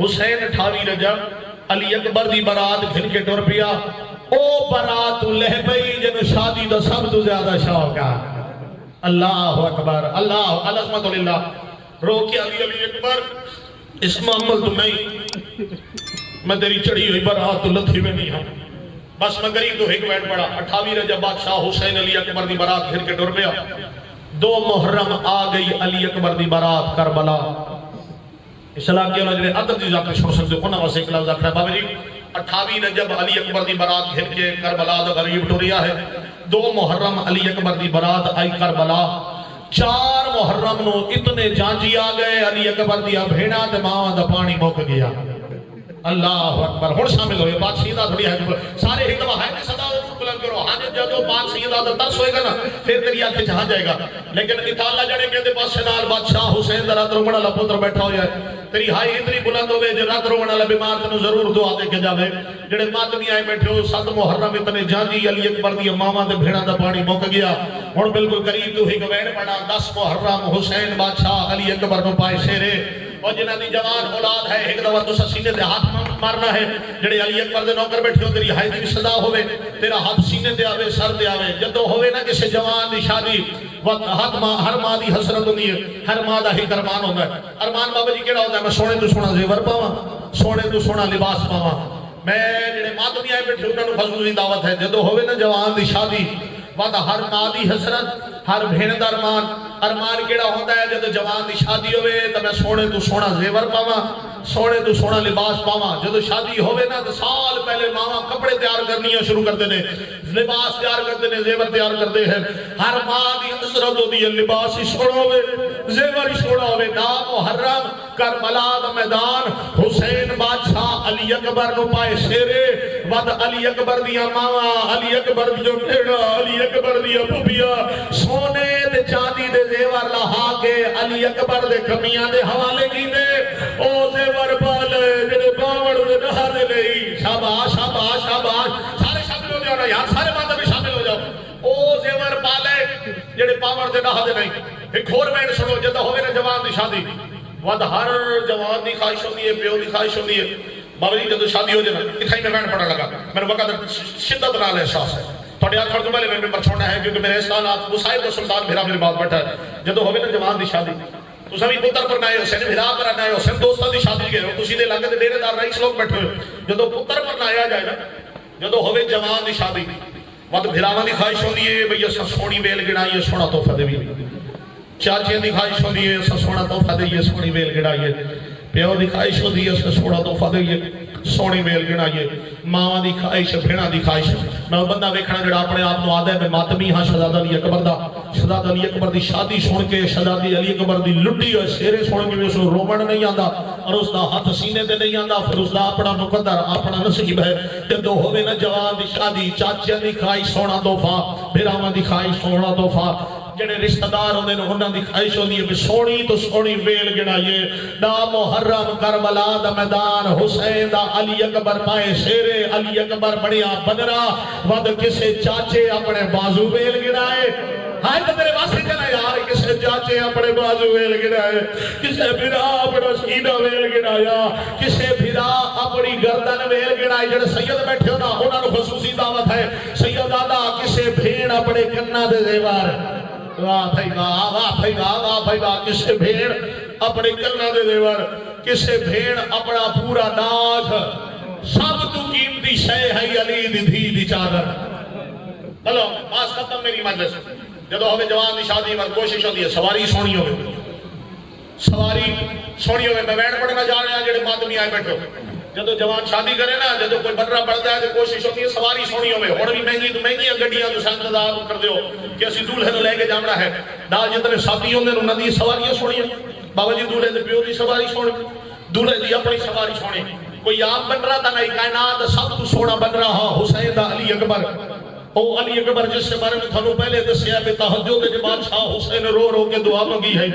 حسین 28 رجب علی اکبر دی برات گھن کے ٹر پیا او برات لہ پئی جن شادی دا سب تو زیادہ شوق ہے اللہ اکبر اللہ الحمد للہ رو کے علی اکبر اس معامل تو نہیں میں تیری چڑھی ہوئی برات تو لتھی میں نہیں ہوں بس میں غریب تو ایک بیٹھ پڑا 28 رجب بادشاہ حسین علی اکبر دی برات گھر کے ٹر پیا 2 محرم آ گئی علی اکبر دی برات کربلا اس علاقے والے جڑے ادب دی ذات چھوڑ سکتے انہاں واسطے ایک لفظ آکھنا بابا جی 28 رجب علی اکبر دی برات گھر کے کربلا دا غریب ٹریا ہے 2 محرم علی اکبر دی برات آئی کربلا 4 محرم نو اتنے جانجی آ گئے علی اکبر دیا بھیڑا تے ماں دا پانی مک گیا اللہ اکبر ہن شامل ہوئے بات سیدھا تھوڑی ہے سارے ایک دفعہ ہے صدا ضرور بلند کرو ہاں جدو بات سیدھا دا ترس ہوئے گا نا پھر تیری آنکھ جہاں جائے گا لیکن اطالہ جڑے کہتے پاس نال بادشاہ حسین دا رات رومن والا پتر بیٹھا ہویا ہے تیری ہائی اتنی بلند ہوئے جو رات رومن والا بیمار تینوں ضرور دعا دے کے جاوے جڑے ماتمی آئے بیٹھے ہو 7 محرم اتنے جانجی علی اکبر دی ماما دے بھیڑا دا پانی مک گیا ہن بالکل قریب تو ہی گوین پڑا 10 محرم حسین بادشاہ علی اکبر نو پائے شیرے اور جنہ دی جوان اولاد ہے ایک دفعہ تو سینے دے ہاتھ مارنا ہے جڑے علی اکبر دے نوکر بیٹھے ہو تیری ہائی دی صدا ہوئے تیرا ہاتھ سینے دے آوے سر دے آوے جدو ہوئے نا کسی جوان دی شادی وقت ہر ماں دی حسرت ہوندی ہے ہر ماں دا ہی ارمان ہوندا ہے ارمان بابا جی کیڑا ہوندا ہے میں سونے تو سونا زیور پاواں سونے تو سونا لباس پاواں میں جڑے ماتمی آئے بیٹھے انہاں نوں خصوصی دعوت ہے جدو ہوئے نا جوان دی شادی وقت ہر ماں دی حسرت ہر بھیڑ دا ارمان کیڑا ہوتا ہے جب جوان دی شادی ہوئے تو میں سونے تو سونا زیور پاواں سونے تو سونا لباس پاواں جب شادی ہوئے نا تو سال پہلے ماواں کپڑے تیار کرنی شروع کرتے ہیں لباس تیار کرتے ہیں زیور تیار کرتے ہیں ہر ماں دی حسرت ہوتی ہے لباس ہی سونا ہوئے زیور ہی سونا ہوئے نام محرم کربلا دا میدان حسین بادشاہ علی اکبر نو پائے شیرے ود علی اکبر دیا ماواں علی اکبر دیو بھیڑا علی اکبر دیا بھوبیا سونے دے چاندی دے زیور لہا کے علی اکبر دے کمیاں دے حوالے کی دے او زیور پالے جڑے باوڑ دے نہا دے لئی شاباش شاباش شاباش سارے شامل ہو جاؤ یار سارے ماں بھی شامل ہو جاؤ او زیور پالے جڑے باوڑ دے نہا دے نہیں ایک اور میں سنو جدہ ہوئے نا جوان دی شادی ود ہر جوان دی خواہش ہوندی ہے پیو دی خواہش ہوندی ہے بابا جی جدو شادی ہو جائے نا اتھائی میں وینڈ پڑا لگا میرے وقت شدت نال احساس ہے تھوڑے آخر تو پہلے میں ممبر چھوڑنا ہے کیونکہ میرے احسانات مصائب و سلطان بھیرا میری بات بیٹھا ہے جدو ہوئے نا جوان دی شادی تو سبھی پتر پر نائے حسین بھیرا پر نائے حسین دوستان دی شادی گئے ہو تو سیدھے لگے دے ڈیرے دار رئیس لوگ بیٹھے ہوئے جدو پتر پر نائے آ جائے نا جدو ہوئے جوان دی شادی وقت بھیراوان دی خواہش ہوندی ہے بھئی اسا سونی ویل گڑائیے سونا تحفہ دے بھی چاچیاں دی خواہش ہوندی ہے اسا سونا تحفہ دئیے سونی ویل گڑائیے پیو دی خواہش ہوندی ہے اسا سونا تحفہ دئیے سونی ویل گڑائیے ماں دی خواہش بھیڑا دی خواہش میں بندہ ویکھنا جڑا اپنے آپ نو آدھا ہے میں ماتمی ہاں شہزادہ علی اکبر دا شہزادہ علی اکبر دی شادی سن کے شہزادی علی اکبر دی لٹی ہوئے شیرے سن کے اس کو رومن نہیں آندا اور اس دا ہاتھ سینے تے نہیں آندا پھر اس دا اپنا مقدر اپنا نصیب ہے جدو ہوئے نا جوان دی شادی چاچیاں دی خواہش سونا تحفہ بھیراواں دی خواہش سونا تحفہ جڑے رشتہ دار ہوندے نے انہاں دی خواہش ہوندی ہے کہ سونی تو سونی ویل گڑائیے دا محرم کربلا دا میدان حسین دا علی اکبر پائے شیرے علی اکبر بڑیا بدرا ود کسے چاچے اپنے بازو ویل گڑائے ہائے تو میرے واسطے کہنا یار کسے چاچے اپنے بازو ویل گڑائے کسے بھیرا اپنا سینہ ویل گڑایا کسے بھیرا اپنی گردن ویل گڑائی جڑے سید بیٹھے ہونا انہاں نو خصوصی دعوت ہے سید آدھا کسے بھیڑ اپنے کنہ دے زیور واہ بھائی واہ واہ بھائی واہ واہ بھائی واہ کسے بھیڑ اپنے کنہ دے زیور کسے بھیڑ اپنا پورا ناج سب تو قیمتی شے ہے علی دی دھی دی چادر چلو بس ختم میری مجلس جدو ہمیں جوان دی شادی میں کوشش ہوتی ہے سواری سونی ہوئے سواری سونی ہوئے میں بیٹھ پڑھنا جا رہے ہیں جڑے ماتمی آئے بیٹھو جدو جوان شادی کرے نا جدو کوئی بنرہ پڑھتا ہے تو کوشش ہوتی ہے سواری سونی ہوئے اور بھی مہنگی تو مہنگی گڈیاں تو انتظار کر دیو کہ اسی دولہے نو لے کے جامنا ہے نال جتنے ساتھی ہوندے انہاں دی سواریاں سونی بابا جی دولہے دے پیو دی سواری سونی دولہے دی اپنی سواری سونی کوئی عام بن رہا تھا نہیں کائنات سب تو سونا بن رہا حسین دا علی اکبر او علی اکبر جس سے بارے میں تھانوں پہلے دسیا بے تہجد کے بادشاہ حسین رو رو کے دعا مانگی ہے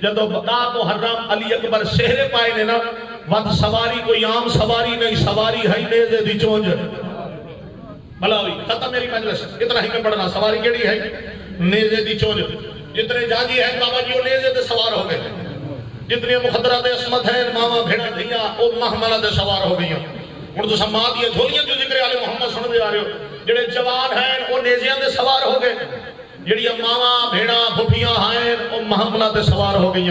جدو بتا محرم علی اکبر شہر پائے نے نا ود سواری کوئی عام سواری نہیں سواری ہے نیزے دی چونج بلاوی ختم میری مجلس اتنا ہی میں پڑھنا سواری کیڑی ہے نیزے دی چونج جتنے جاجی ہیں بابا جی وہ نیزے تے سوار ہو گئے جتنی مخدرات عصمت ہیں ماما بھیڑا دھیاں وہ محملہ دے سوار ہو گئی ہوں تو سما دیا جھولیاں جو ذکر آل محمد سن دے آ رہے ہو جڑے جوان ہیں وہ نیزیاں دے سوار ہو گئے جڑی ماما بھیڑا بھپیاں ہیں وہ محملہ دے سوار ہو گئی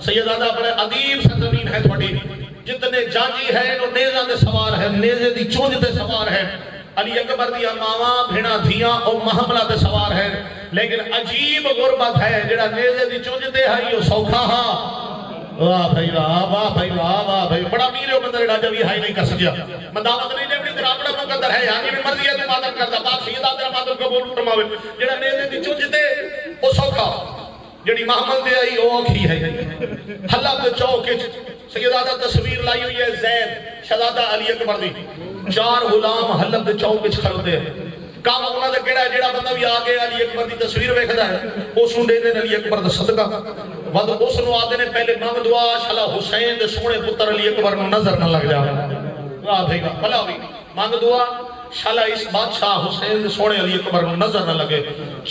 سیدادہ بڑے عدیب سرزمین ہے تھوڑی جتنے جانجی ہیں وہ نیزاں دے سوار ہیں نیزے دی چونج دے سوار ہیں علی اکبر دیا ماما بھیڑا دھیاں اور محملہ دے سوار ہیں لیکن عجیب غربت ہے جڑا نیزے دی چونج دے ہے یہ سوکھا ہاں واہ بھائی واہ بھائی واہ بھائی بڑا میر ہے بندر راجہ بھی ہائی نہیں کر سکیا میں دعوت نہیں دیوڑی تیرا اپنا مقدر ہے یعنی میں مرضی ہے تو مادر کرتا باپ سیدہ تیرا مادر قبول فرماوے جڑا نیزے دی چونج دے وہ سوکھا جڑی محمد دے آئی وہ آکھی ہے حلب دے چوکے سیدادہ تصویر لائی ہوئی ہے زید شہزادہ علی اکبر دی 4 غلام حلب دے چوکے کھڑوتے ہیں کام انہاں دے کیڑا ہے جڑا بندہ بھی آگے علی اکبر دی تصویر ویکھدا ہے اس نوں دے دین علی اکبر دا صدقہ ود اس نوں آدے نے پہلے منگ دعا شالا حسین دے سونے پتر علی اکبر نوں نظر نہ لگ جاوے واہ بھائی واہ بھلا ہوئی منگ دعا شالا اس بادشاہ حسین دے سونے علی اکبر نوں نظر نہ لگے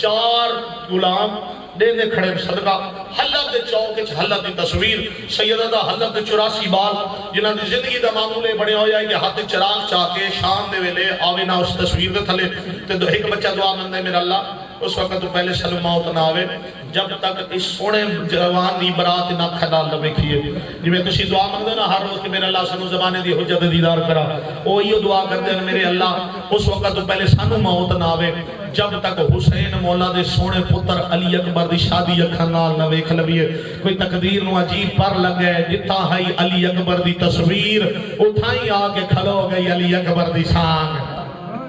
4 غلام دے دے کھڑے صدقہ حلب دے چوک وچ حلب دی تصویر سیدہ حلب دے 84 بال جنہاں دی زندگی دا معمولے بنے ہو جائے کہ ہاتھ چراغ چاہ کے شام دے ویلے آوے نہ اس تصویر دے تھلے تے ایک بچہ دعا مندے میرا اللہ اس وقت تو پہلے سلم موت نہ آوے جب تک اس سونے جوان دی برات نہ کھدال نہ ویکھیے جی میں تسی دعا مانگدے نا ہر روز کہ میرے اللہ سانو زمانے دی حجت دیدار کرا او یہ دعا کردے ہیں میرے اللہ اس وقت تو پہلے سانو موت نہ آوے جب تک حسین مولا دے سونے پتر علی اکبر دی شادی اکھاں نال نہ ویکھ لویے کوئی تقدیر نو عجیب پر لگے جتھا ہے علی اکبر دی تصویر اتھائی آ کے کھلو گئی علی اکبر دی سانگ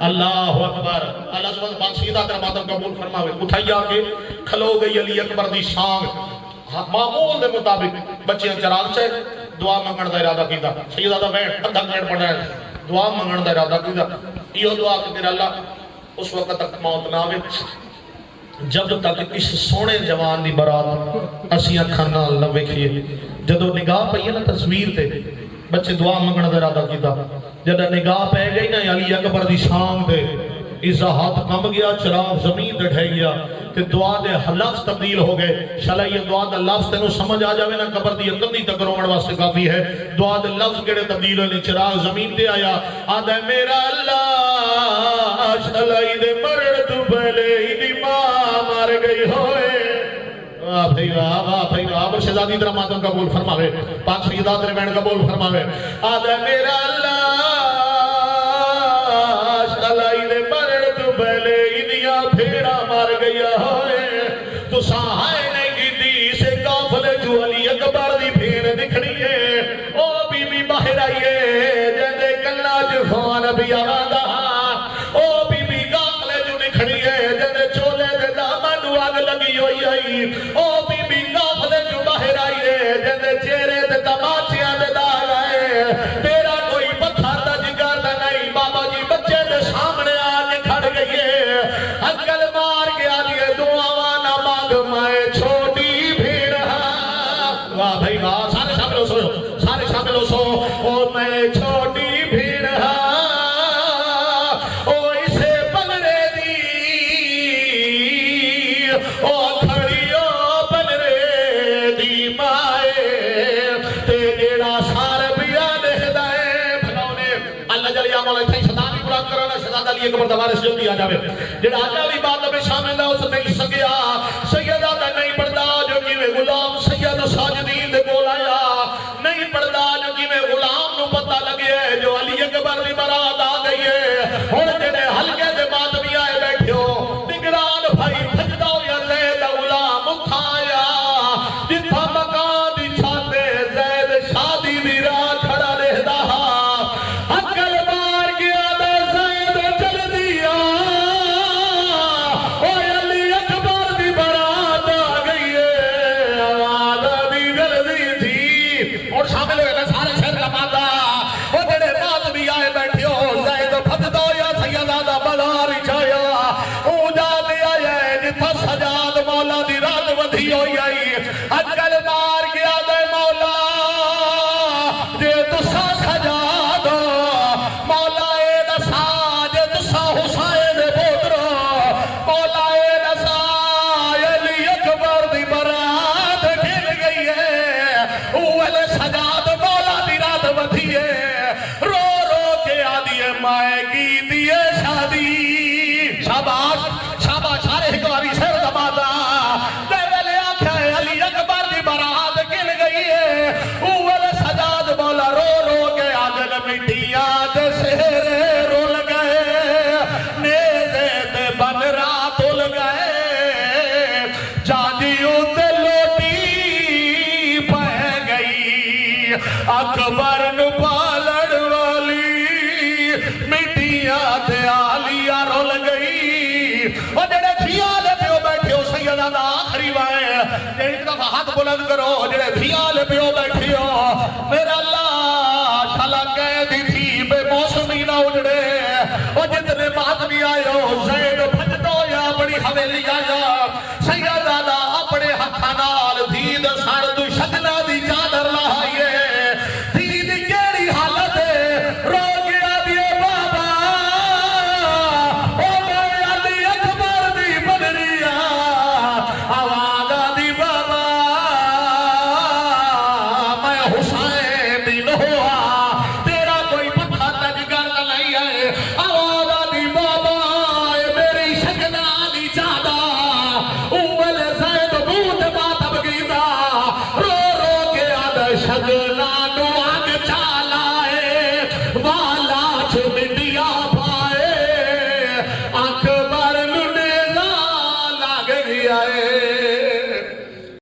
اللہ اکبر اللہ سبحانہ پاک سیدہ تیرا مادر قبول فرماوے اٹھائی آگے کھلو گئی علی اکبر دی سانگ معمول دے مطابق بچیاں چراغ چاہے دعا منگن دا ارادہ کیتا سیدہ دا بیٹھ ادھا بیٹھ پڑھا ہے دعا منگن دا ارادہ کیتا یہ دعا کہ میرا اللہ اس وقت تک موت نہ آوے جب تک اس سونے جوان دی برات اسی اکھاں نال نہ ویکھیے جدو نگاہ پئی نا تصویر تے بچے دعا منگن دا ارادہ کیتا جدہ نگاہ پہ گئی نا علی اکبر دی شام دے اسا ہاتھ کم گیا چراغ زمین دے ڈھے گیا تے دعا دے لفظ تبدیل ہو گئے شالا یہ دعا دے لفظ تینوں سمجھ آ جاوے نا قبر دی کندھی تک رومن واسطے کافی ہے دعا دے لفظ کیڑے تبدیل ہوئے چراغ زمین تے آیا آدھے میرا اللہ شالا دے مرڑ تو پہلے دی ماں مار گئی ہوئے واہ بھائی واہ مرشدادی تیرا ماتم قبول فرماوے پاک سیدہ تیرے بہن قبول فرماوے آدھے میرا اللہ شالائی دے مرڑ تو پہلے انیا پھیڑا مار گیا ہوئے تو ساہائے نے کی دی سے کافلے جو علی اکبر دی پھیڑ دکھنی ہے او بی بی باہر آئیے جیدے کلہ جفان بھی آوادہ او بی بی کافلے جو نکھنی ہے جیدے چولے دے دامن آگ لگی ہوئی آئی او بی بی کافلے جو باہر آئیے جیدے چہرے دے تماچیاں دے داغ آئے تیرا کوئی پتھر دا جگر دا نہیں بابا جی بچے دے سامنے آگے کھڑ گئیے اکل مار گیا لیے دعاوانا مانگ مائے چھوٹی بھیڑ واہ بھائی واہ سارے شامل ہو سو سارے شامل ہو سو او میں چھوٹی بھیڑ او اسے بنرے دی او کھڑیو بنرے دی مائے تے جیڑا سار بیا دہدائے بھلونے اللہ جلیا مولا اتھائی شدانی پورا کرانا شداد علی اکبر دوارے سے جلدی آ جاوے جیڑا آجا بھی بات میں شامل ہے اس نہیں سکیا سیدہ دا نہیں پڑھدا جو کہ میں غلام سید ساجدین دے بول آیا نہیں پڑھدا جو کہ میں غلام نو پتہ لگے جو علی اکبر دی برات آ گئی ہے اور جنہیں حلقے دے بات بھی آئے بیٹھے ہو نگران بھائی بھجدہ یا زید غلام اٹھایا جتھا مکان دی چھاتے زید شادی دی راہ کھڑا رہدا عقل مار گیا دے زید چل دیا او علی اکبر دی برات آ گئی ہے آواز دی جلدی تھی رو رو کے آدھی مائے کی دیے شادی شاباش شاباش سارے ہکواری سر دمادا دے ویلے آکھا ہے علی اکبر دی برات گل گئی ہے اول سجاد مولا رو رو کے آدھل مٹیاں دے سہرے رول گئے نیزے تے بن رات ہل گئے جانجیوں تے لوٹی پہ گئی اکبر نو پالڑ والی مٹیاں تے آلیاں رول گئی اور جڑے دھیالے پیو بیٹھے ہو سیدہ دا آخری وائے ایک دفعہ ہاتھ بلند کرو جڑے دھیالے پیو بیٹھے ہو میرا اللہ شالا کہہ دی تھی بے موسمی نہ اجڑے اور جتنے بات بھی آئے ہو زید بھج دو یا بڑی حویلی آیا